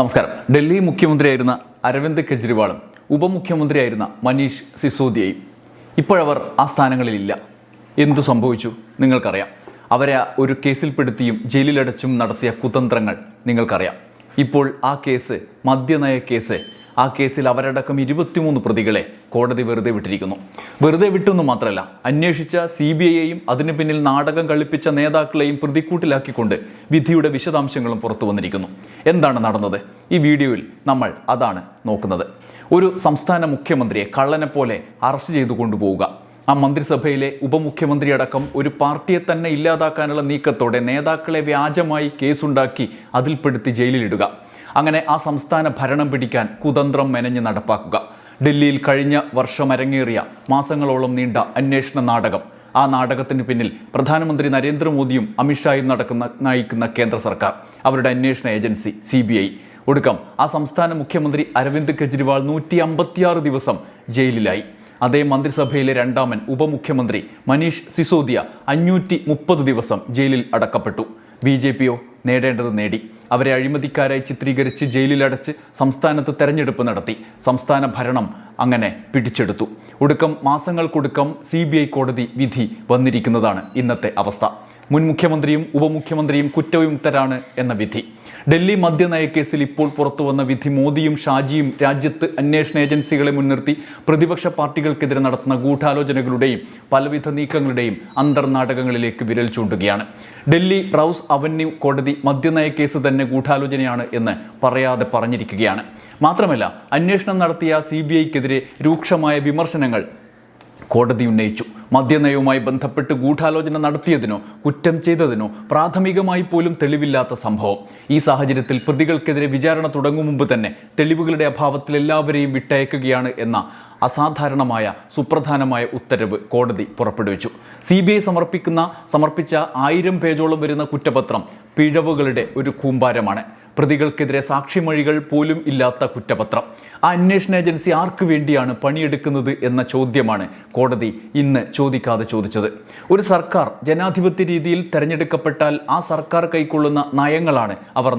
നമസ്കാരം. ഡൽഹി മുഖ്യമന്ത്രിയായിരുന്ന അരവിന്ദ് കെജ്രിവാളും ഉപമുഖ്യമന്ത്രിയായിരുന്ന മനീഷ് സിസോദിയയും ഇപ്പോഴവർ ആ സ്ഥാനങ്ങളിലില്ല. എന്തു സംഭവിച്ചു നിങ്ങൾക്കറിയാം. അവരെ ഒരു കേസിൽപ്പെടുത്തിയും ജയിലിലടച്ചും നടത്തിയ കുതന്ത്രങ്ങൾ നിങ്ങൾക്കറിയാം. ഇപ്പോൾ ആ കേസ്, മദ്യനയ കേസ്, ആ കേസിൽ അവരടക്കം 23 പ്രതികളെ കോടതി വെറുതെ വിട്ടിരിക്കുന്നു. വെറുതെ വിട്ടെന്ന് മാത്രമല്ല, അന്വേഷിച്ച CBIയെയും അതിന് പിന്നിൽ നാടകം കളിപ്പിച്ച നേതാക്കളെയും പ്രതിക്കൂട്ടിലാക്കിക്കൊണ്ട് വിധിയുടെ വിശദാംശങ്ങളും പുറത്തു വന്നിരിക്കുന്നു. എന്താണ് നടന്നത്? ഈ വീഡിയോയിൽ നമ്മൾ അതാണ് നോക്കുന്നത്. ഒരു സംസ്ഥാന മുഖ്യമന്ത്രിയെ കള്ളനെ പോലെ അറസ്റ്റ് ചെയ്തു കൊണ്ടുപോവുക, ആ മന്ത്രിസഭയിലെ ഉപമുഖ്യമന്ത്രി അടക്കം ഒരു പാർട്ടിയെ തന്നെ ഇല്ലാതാക്കാനുള്ള നീക്കത്തോടെ നേതാക്കളെ വ്യാജമായി കേസുണ്ടാക്കി അതിൽപ്പെടുത്തി ജയിലിലിടുക, അങ്ങനെ ആ സംസ്ഥാന ഭരണം പിടിക്കാൻ കുതന്ത്രം മെനഞ്ഞ് നടപ്പാക്കുക. ഡൽഹിയിൽ കഴിഞ്ഞ വർഷം അരങ്ങേറിയ മാസങ്ങളോളം നീണ്ട അന്വേഷണ നാടകം, ആ നാടകത്തിന് പിന്നിൽ പ്രധാനമന്ത്രി നരേന്ദ്രമോദിയും അമിത്ഷായും നയിക്കുന്ന കേന്ദ്ര സർക്കാർ, അവരുടെ അന്വേഷണ ഏജൻസി CBI. ഒടുക്കം ആ സംസ്ഥാന മുഖ്യമന്ത്രി അരവിന്ദ് കെജ്രിവാൾ 156 ദിവസം ജയിലിലായി. അതേ മന്ത്രിസഭയിലെ രണ്ടാമൻ ഉപമുഖ്യമന്ത്രി മനീഷ് സിസോദിയ 530 ദിവസം ജയിലിൽ അടക്കപ്പെട്ടു. BJPയോ നേടേണ്ടത് നേടി. അവരെ അഴിമതിക്കാരായി ചിത്രീകരിച്ച് ജയിലിലടച്ച് സംസ്ഥാനത്ത് തെരഞ്ഞെടുപ്പ് നടത്തി. സംസ്ഥാന ഭരണം അങ്ങനെ പിടിച്ചെടുത്തു. ഒടുക്കം മാസങ്ങൾക്കൊടുക്കം CBI കോടതി വിധി വന്നിരിക്കുന്നതാണ് ഇന്നത്തെ അവസ്ഥ. മുൻ മുഖ്യമന്ത്രിയും ഉപമുഖ്യമന്ത്രിയും കുറ്റവിമുക്തരാണ് എന്ന വിധി. ഡൽഹി മദ്യനയ കേസിൽ ഇപ്പോൾ പുറത്തു വന്ന വിധി മോദിയും ഷാജിയും രാജ്യത്ത് അന്വേഷണ ഏജൻസികളെ മുൻനിർത്തി പ്രതിപക്ഷ പാർട്ടികൾക്കെതിരെ നടത്തുന്ന ഗൂഢാലോചനകളുടെയും പലവിധ നീക്കങ്ങളുടെയും അന്തർനാടകങ്ങളിലേക്ക് വിരൽ ചൂണ്ടുകയാണ്. ഡൽഹി റൌസ് അവന്യൂ കോടതി മദ്യനയ കേസ് തന്നെ ഗൂഢാലോചനയാണ് എന്ന് പറയാതെ പറഞ്ഞിരിക്കുകയാണ്. മാത്രമല്ല, അന്വേഷണം നടത്തിയ CBIക്കെതിരെ രൂക്ഷമായ വിമർശനങ്ങൾ കോടതി ഉന്നയിച്ചു. മദ്യനയവുമായി ബന്ധപ്പെട്ട് ഗൂഢാലോചന നടത്തിയതിനോ കുറ്റം ചെയ്തതിനോ പ്രാഥമികമായി പോലും തെളിവില്ലാത്ത സംഭവം. ഈ സാഹചര്യത്തിൽ പ്രതികൾക്കെതിരെ വിചാരണ തുടങ്ങും മുമ്പ് തന്നെ തെളിവുകളുടെ അഭാവത്തിൽ എല്ലാവരെയും വിട്ടയക്കുകയാണ് എന്ന അസാധാരണമായ സുപ്രധാനമായ ഉത്തരവ് കോടതി പുറപ്പെടുവിച്ചു. CBI സമർപ്പിച്ച 1000 പേജോളം വരുന്ന കുറ്റപത്രം പിഴവുകളുടെ ഒരു കൂമ്പാരമാണ്. പ്രതികൾക്കെതിരെ സാക്ഷിമൊഴികൾ പോലും ഇല്ലാത്ത കുറ്റപത്രം. ആ അന്വേഷണ ഏജൻസി ആർക്ക് വേണ്ടിയാണ് പണിയെടുക്കുന്നത് എന്ന ചോദ്യമാണ് കോടതി ഇന്ന് ചോദിക്കാതെ ചോദിച്ചത്. ഒരു സർക്കാർ ജനാധിപത്യ രീതിയിൽ തെരഞ്ഞെടുക്കപ്പെട്ടാൽ ആ സർക്കാർ കൈക്കൊള്ളുന്ന നയങ്ങളാണ് അവർ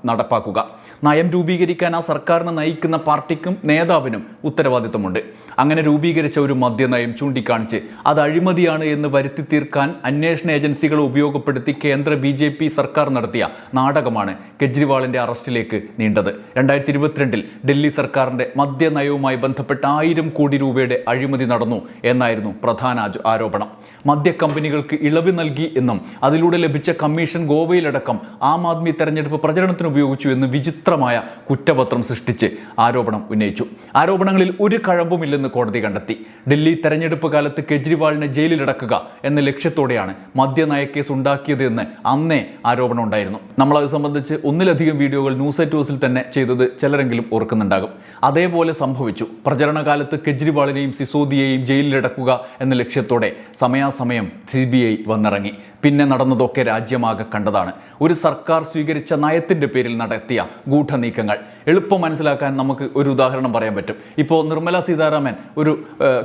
നടപ്പാക്കുക. നയം രൂപീകരിക്കാൻ ആ സർക്കാരിനെ നയിക്കുന്ന പാർട്ടിക്കും നേതാവിനും ഉത്തരവാദിത്തമുണ്ട്. അങ്ങനെ രൂപീകരിച്ച ഒരു മദ്യനയം ചൂണ്ടിക്കാണിച്ച് അത് അഴിമതിയാണ് എന്ന് വരുത്തി തീർക്കാൻ അന്വേഷണ ഏജൻസികളെ ഉപയോഗപ്പെടുത്തി കേന്ദ്ര BJP സർക്കാർ നടത്തിയ നാടകമാണ് കെജ്രിവാളിൻ്റെ അറസ്റ്റിലേക്ക് നീണ്ടത്. 2022 ഡൽഹി സർക്കാരിൻ്റെ മദ്യനയവുമായി ബന്ധപ്പെട്ട 1000 കോടി രൂപയുടെ അഴിമതി നടന്നു എന്നായിരുന്നു പ്രധാന ആരോപണം. മദ്യ കമ്പനികൾക്ക് ഇളവ് നൽകി എന്നും അതിലൂടെ ലഭിച്ച കമ്മീഷൻ ഗോവയിലടക്കം ആം ആദ്മി തെരഞ്ഞെടുപ്പ് പ്രചരണത്തിന് ഉപയോഗിച്ചു എന്ന് വിചിത്രമായ കുറ്റപത്രം സൃഷ്ടിച്ച് ആരോപണം ഉന്നയിച്ചു. ആരോപണങ്ങളിൽ ഒരു കഴമ്പുമില്ലെന്ന് കോടതി കണ്ടെത്തി. ഡൽഹി തെരഞ്ഞെടുപ്പ് കാലത്ത് കെജ്രിവാളിനെ ജയിലിലടക്കുക എന്ന ലക്ഷ്യത്തോടെയാണ് മദ്യനയ കേസ് ഉണ്ടാക്കിയത് എന്ന് അന്നേ ആരോപണം ഉണ്ടായിരുന്നു. നമ്മളത് സംബന്ധിച്ച് ഒന്നിലധികം വീഡിയോകൾ ന്യൂസ് തന്നെ ചെയ്തത് ചിലരെങ്കിലും ഓർക്കുന്നുണ്ടാകും. അതേപോലെ സംഭവിച്ചു. പ്രചരണകാലത്ത് കെജ്രിവാളിനെയും സിസോദിയെയും ജയിലിലടക്കുക എന്ന ലക്ഷ്യത്തോടെ സമയാസമയം CBI വന്നിറങ്ങി. പിന്നെ നടന്നതൊക്കെ രാജ്യമാകെ കണ്ടതാണ്. ഒരു സർക്കാർ സ്വീകരിച്ച നയത്തിൻ്റെ പേരിൽ നടത്തിയ ഗൂഢനീക്കങ്ങൾ എളുപ്പം മനസ്സിലാക്കാൻ നമുക്ക് ഒരു ഉദാഹരണം പറയാൻ പറ്റും. ഇപ്പോൾ നിർമ്മല സീതാരാമൻ ഒരു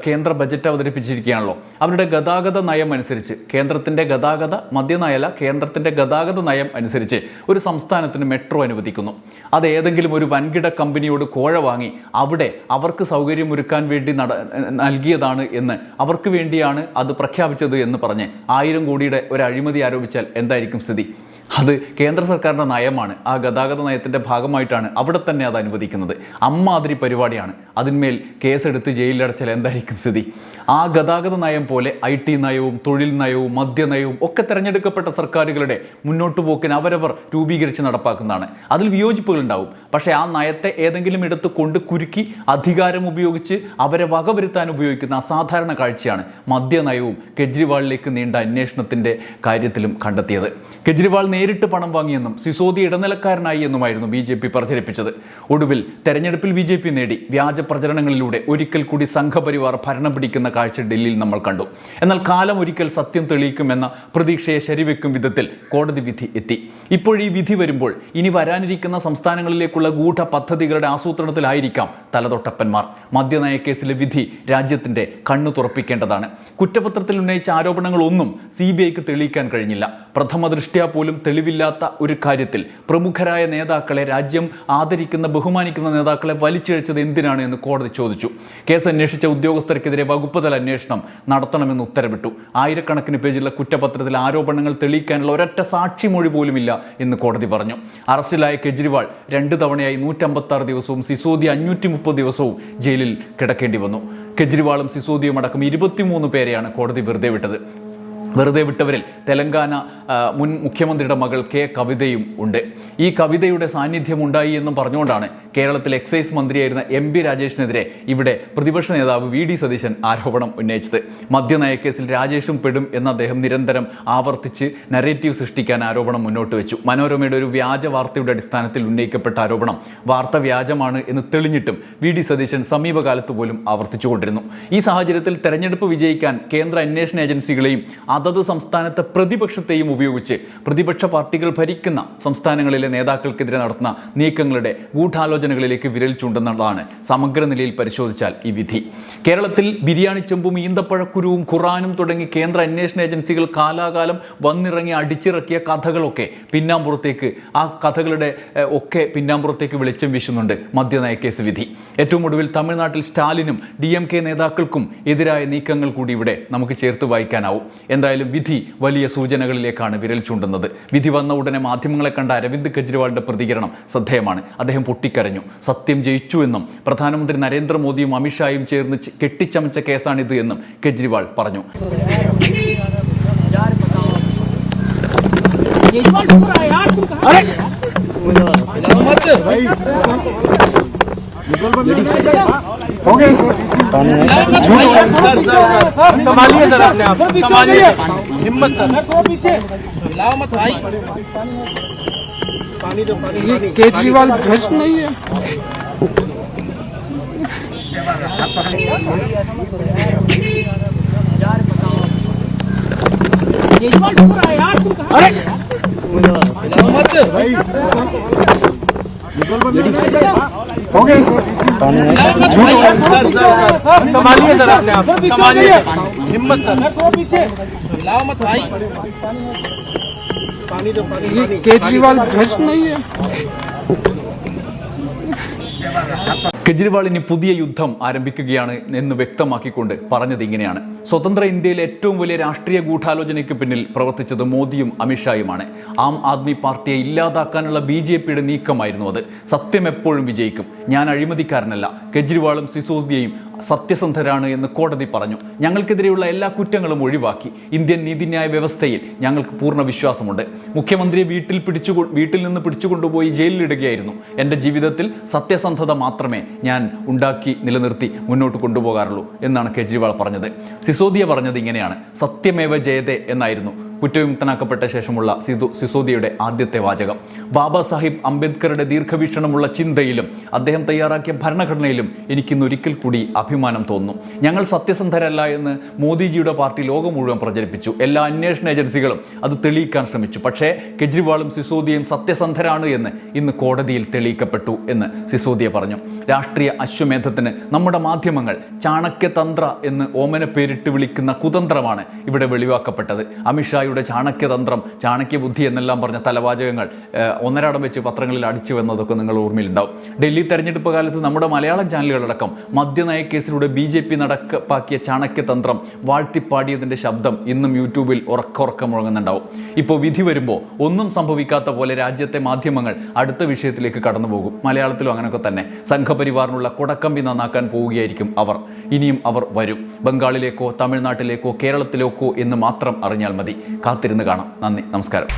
കേന്ദ്ര ബജറ്റ് അവതരിപ്പിച്ചിരിക്കുകയാണല്ലോ. അവരുടെ ഗതാഗത നയം അനുസരിച്ച്, കേന്ദ്രത്തിൻ്റെ ഗതാഗത നയം അനുസരിച്ച് ഒരു സംസ്ഥാനത്തിന് മെട്രോ അനുവദിക്കുന്നു. അത് ഏതെങ്കിലും ഒരു വൻകിട കമ്പനിയോട് കോഴ വാങ്ങി അവിടെ അവർക്ക് സൗകര്യമൊരുക്കാൻ വേണ്ടി നൽകിയതാണ് എന്ന്, അവർക്ക് വേണ്ടിയാണ് അത് പ്രഖ്യാപിച്ചത് എന്ന് പറഞ്ഞ് 1000 കോടിയുടെ ഒരു അഴിമതി ആരോപിച്ചാൽ എന്തായിരിക്കും സ്ഥിതി? അത് കേന്ദ്ര സർക്കാരിൻ്റെ നയമാണ്. ആ ഗതാഗത നയത്തിൻ്റെ ഭാഗമായിട്ടാണ് അവിടെ തന്നെ അത് അനുവദിക്കുന്നത്. അമ്മാതിരി പരിപാടിയാണ്. അതിന്മേൽ കേസെടുത്ത് ജയിലിലടച്ചാൽ എന്തായിരിക്കും സ്ഥിതി? ആ ഗതാഗത നയം പോലെ IT നയവും തൊഴിൽ നയവും മദ്യനയവും ഒക്കെ തിരഞ്ഞെടുക്കപ്പെട്ട സർക്കാരുകളുടെ മുന്നോട്ട് പോക്കിന് അവരവർ രൂപീകരിച്ച് നടപ്പാക്കുന്നതാണ്. അതിൽ വിയോജിപ്പുകൾ ഉണ്ടാവും. പക്ഷേ ആ നയത്തെ ഏതെങ്കിലും ഇടത്ത് കൊണ്ട് കുരുക്കി അധികാരം ഉപയോഗിച്ച് അവരെ വകവരുത്താൻ ഉപയോഗിക്കുന്ന അസാധാരണ കാഴ്ചയാണ് മദ്യനയവും കെജ്രിവാളിലേക്ക് നീണ്ട അന്വേഷണത്തിൻ്റെ കാര്യത്തിലും കണ്ടെത്തിയത്. കെജ്രിവാൾ നേരിട്ട് പണം വാങ്ങിയെന്നും സിസോദിയ ഇടനിലക്കാരനായി എന്നുമായിരുന്നു BJP പ്രചരിപ്പിച്ചത്. ഒടുവിൽ തെരഞ്ഞെടുപ്പിൽ BJP നേടി. വ്യാജ പ്രചരണങ്ങളിലൂടെ ഒരിക്കൽ കൂടി സംഘപരിവാർ ഭരണം പിടിക്കുന്ന കാഴ്ച ഡൽഹിയിൽ നമ്മൾ കണ്ടു. എന്നാൽ കാലം ഒരിക്കൽ സത്യം തെളിയിക്കുമെന്ന പ്രതീക്ഷയെ ശരിവെക്കും വിധത്തിൽ കോടതി വിധി എത്തി. ഇപ്പോഴീ വിധി വരുമ്പോൾ ഇനി വരാനിരിക്കുന്ന സംസ്ഥാനങ്ങളിലേക്കുള്ള ഗൂഢ പദ്ധതികളുടെ ആസൂത്രണത്തിലായിരിക്കാം തലതൊട്ടപ്പന്മാർ. മദ്യനയ കേസിലെ വിധി രാജ്യത്തിൻ്റെ കണ്ണു തുറപ്പിക്കേണ്ടതാണ്. കുറ്റപത്രത്തിൽ ഉന്നയിച്ച ആരോപണങ്ങളൊന്നും CBIക്ക് തെളിയിക്കാൻ കഴിഞ്ഞില്ല. പ്രഥമ ദൃഷ്ട്യാ പോലും തെളിവില്ലാത്ത ഒരു കാര്യത്തിൽ പ്രമുഖരായ നേതാക്കളെ, രാജ്യം ആദരിക്കുന്ന ബഹുമാനിക്കുന്ന നേതാക്കളെ വലിച്ചിഴച്ചത് എന്തിനാണ് എന്ന് കോടതി ചോദിച്ചു. കേസ് അന്വേഷിച്ച ഉദ്യോഗസ്ഥർക്കെതിരെ വകുപ്പ് തല അന്വേഷണം നടത്തണമെന്ന് ഉത്തരവിട്ടു. ആയിരക്കണക്കിന് പേജുള്ള കുറ്റപത്രത്തിൽ ആരോപണങ്ങൾ തെളിയിക്കാനുള്ള ഒരൊറ്റ സാക്ഷിമൊഴി പോലുമില്ല എന്ന് കോടതി പറഞ്ഞു. അറസ്റ്റിലായ കെജ്രിവാൾ 2 തവണയായി 156 ദിവസവും സിസോദിയ 530 ദിവസവും ജയിലിൽ കിടക്കേണ്ടി വന്നു. കെജ്രിവാളും സിസോദിയും അടക്കം 23 പേരെയാണ് കോടതി വെറുതെ വിട്ടത്. വെറുതെ വിട്ടവരിൽ തെലങ്കാന മുൻ മുഖ്യമന്ത്രിയുടെ മകൾ കെ കവിതയും ഉണ്ട്. ഈ കവിതയുടെ സാന്നിധ്യം ഉണ്ടായി എന്നും പറഞ്ഞുകൊണ്ടാണ് കേരളത്തിലെ എക്സൈസ് മന്ത്രിയായിരുന്ന MP രാജേഷിനെതിരെ ഇവിടെ പ്രതിപക്ഷ നേതാവ് VD സതീശൻ ആരോപണം ഉന്നയിച്ചത്. മദ്യനയക്കേസിൽ രാജേഷും പെടും എന്ന് അദ്ദേഹം നിരന്തരം ആവർത്തിച്ച് നരേറ്റീവ് സൃഷ്ടിക്കാൻ ആരോപണം മുന്നോട്ട് വെച്ചു. മനോരമയുടെ ഒരു വ്യാജ വാർത്തയുടെ അടിസ്ഥാനത്തിൽ ഉന്നയിക്കപ്പെട്ട ആരോപണം വാർത്ത വ്യാജമാണ് എന്ന് തെളിഞ്ഞിട്ടും VD സതീശൻ സമീപകാലത്ത് പോലും ആവർത്തിച്ചുകൊണ്ടിരുന്നു. ഈ സാഹചര്യത്തിൽ തെരഞ്ഞെടുപ്പ് വിജയിക്കാൻ കേന്ദ്ര അന്വേഷണ ഏജൻസികളെയും അതത് സംസ്ഥാനത്തെ പ്രതിപക്ഷത്തെയും ഉപയോഗിച്ച് പ്രതിപക്ഷ പാർട്ടികൾ ഭരിക്കുന്ന സംസ്ഥാനങ്ങളിലെ നേതാക്കൾക്കെതിരെ നടത്തുന്ന നീക്കങ്ങളുടെ ഗൂഢാലോചനകളിലേക്ക് വിരൽ ചൂണ്ടുന്നതാണ് സമഗ്ര നിലയിൽ പരിശോധിച്ചാൽ ഈ വിധി. കേരളത്തിൽ ബിരിയാണി ചെമ്പും ഈന്തപ്പഴക്കുരുവും ഖുറാനും തുടങ്ങി കേന്ദ്ര അന്വേഷണ ഏജൻസികൾ കാലാകാലം വന്നിറങ്ങി അടിച്ചിറക്കിയ കഥകളൊക്കെ പിന്നാമ്പുറത്തേക്ക്, ആ കഥകളുടെ ഒക്കെ പിന്നാമ്പുറത്തേക്ക് വെളിച്ചം വീശുന്നുണ്ട് മദ്യനയക്കേസ് വിധി. ഏറ്റവും ഒടുവിൽ തമിഴ്നാട്ടിൽ സ്റ്റാലിനും DMK നേതാക്കൾക്കും എതിരായ നീക്കങ്ങൾ കൂടി ഇവിടെ നമുക്ക് ചേർത്ത് വായിക്കാനാവും. എന്തായാലും വിധി വലിയ സൂചനകളിലേക്കാണ് വിരൽ ചൂണ്ടുന്നത്. വിധി വന്ന ഉടനെ മാധ്യമങ്ങളെ കണ്ട അരവിന്ദ് കെജ്രിവാളിന്റെ പ്രതികരണം ശ്രദ്ധേയമാണ്. അദ്ദേഹം പൊട്ടിക്കരഞ്ഞു. സത്യം ജയിച്ചു എന്നും പ്രധാനമന്ത്രി നരേന്ദ്രമോദിയും അമിത്ഷായും ചേർന്ന് കെട്ടിച്ചമച്ച കേസാണിത് എന്നും കെജ്രിവാൾ പറഞ്ഞു. संभालिए सर, अपने आप संभालिए, हिम्मत सर, पीछे लाओ मत भाई, पानी दो, पानी। केजरीवाल भ्रष्ट नहीं है। केजरीवाल ढूंढ रहा है यार, तुम कहां? अरे लाओ मत भाई, हो गए सर, संभालिए सर, अपने आप संभालिए, हिम्मत सर, पीछे लाओ मत भाई, पानी दो, पानी। केजरीवाल भ्रष्ट नहीं है। കെജ്രിവാൾ ഇനി പുതിയ യുദ്ധം ആരംഭിക്കുകയാണ് എന്ന് വ്യക്തമാക്കിക്കൊണ്ട് പറഞ്ഞത് ഇങ്ങനെയാണ്: സ്വതന്ത്ര ഇന്ത്യയിലെ ഏറ്റവും വലിയ രാഷ്ട്രീയ ഗൂഢാലോചനയ്ക്ക് പിന്നിൽ പ്രവർത്തിച്ചത് മോദിയും അമിത്ഷായുമാണ്. ആം ആദ്മി പാർട്ടിയെ ഇല്ലാതാക്കാനുള്ള BJPയുടെ നീക്കമായിരുന്നു അത്. സത്യം എപ്പോഴും വിജയിക്കും. ഞാൻ അഴിമതിക്കാരനല്ല. കെജ്രിവാളും സിസോദിയയും സത്യസന്ധരാണ് എന്ന് കോടതി പറഞ്ഞു. ഞങ്ങൾക്കെതിരെയുള്ള എല്ലാ കുറ്റങ്ങളും ഒഴിവാക്കി. ഇന്ത്യൻ നീതിന്യായ വ്യവസ്ഥയിൽ ഞങ്ങൾക്ക് പൂർണ്ണ വിശ്വാസമുണ്ട്. മുഖ്യമന്ത്രിയെ വീട്ടിൽ നിന്ന് പിടിച്ചുകൊണ്ടുപോയി ജയിലിലിടുകയായിരുന്നു. എൻ്റെ ജീവിതത്തിൽ സത്യസന്ധത മാത്രമേ ഞാൻ ഉണ്ടാക്കി നിലനിർത്തി മുന്നോട്ട് കൊണ്ടുപോകാറുള്ളൂ എന്നാണ് കെജ്രിവാൾ പറഞ്ഞത്. സിസോദിയ പറഞ്ഞത് ഇങ്ങനെയാണ്: സത്യമേവ ജയതേ എന്നായിരുന്നു കുറ്റവിമുക്തനാക്കപ്പെട്ട ശേഷമുള്ള സിസോദിയയുടെ ആദ്യത്തെ വാചകം. ബാബാ സാഹിബ് അംബേദ്കറുടെ ദീർഘവീക്ഷണമുള്ള ചിന്തയിലും അദ്ദേഹം തയ്യാറാക്കിയ ഭരണഘടനയിലും എനിക്കിന്ന് ഒരിക്കൽ കൂടി അഭിമാനം തോന്നുന്നു. ഞങ്ങൾ സത്യസന്ധരല്ല എന്ന് മോദിജിയുടെ പാർട്ടി ലോകം മുഴുവൻ പ്രചരിപ്പിച്ചു. എല്ലാ അന്വേഷണ ഏജൻസികളും അത് തെളിയിക്കാൻ ശ്രമിച്ചു. പക്ഷേ കെജ്രിവാളും സിസോദിയയും സത്യസന്ധരാണ് എന്ന് ഇന്ന് കോടതിയിൽ തെളിയിക്കപ്പെട്ടു എന്ന് സിസോദിയ പറഞ്ഞു. രാഷ്ട്രീയ അശ്വമേധത്തിന് നമ്മുടെ മാധ്യമങ്ങൾ ചാണക്യതന്ത്ര എന്ന് ഓമന പേരിട്ട് വിളിക്കുന്ന കുതന്ത്രമാണ് ഇവിടെ വെളിവാക്കപ്പെട്ടത്. അമിത്ഷാ ചാണക്യതന്ത്രം, ചാണക്യബുദ്ധി എന്നെല്ലാം പറഞ്ഞ തലവാചകങ്ങൾ ഒന്നരാടം വെച്ച് പത്രങ്ങളിൽ അടിച്ചു വന്നതൊക്കെ നിങ്ങൾ ഓർമ്മയിലുണ്ടാവും. ഡൽഹി തെരഞ്ഞെടുപ്പ് കാലത്ത് നമ്മുടെ മലയാളം ചാനലുകളടക്കം മദ്യനയക്കേസിലൂടെ BJP നടപ്പാക്കിയ ചാണക്യതന്ത്രം വാഴ്ത്തിപ്പാടിയതിൻ്റെ ശബ്ദം ഇന്നും യൂട്യൂബിൽ ഉറക്കം മുഴങ്ങുന്നുണ്ടാവും. ഇപ്പോൾ വിധി വരുമ്പോൾ ഒന്നും സംഭവിക്കാത്ത പോലെ രാജ്യത്തെ മാധ്യമങ്ങൾ അടുത്ത വിഷയത്തിലേക്ക് കടന്നു പോകും. മലയാളത്തിലും അങ്ങനെയൊക്കെ തന്നെ. സംഘപരിവാറിനുള്ള കൊടക്കമ്പി നന്നാക്കാൻ പോവുകയായിരിക്കും അവർ. ഇനിയും അവർ വരും. ബംഗാളിലേക്കോ തമിഴ്നാട്ടിലേക്കോ കേരളത്തിലേക്കോ എന്ന് മാത്രം അറിഞ്ഞാൽ മതി. കാത്തിരുന്ന് കാണാം. നന്ദി, നമസ്കാരം.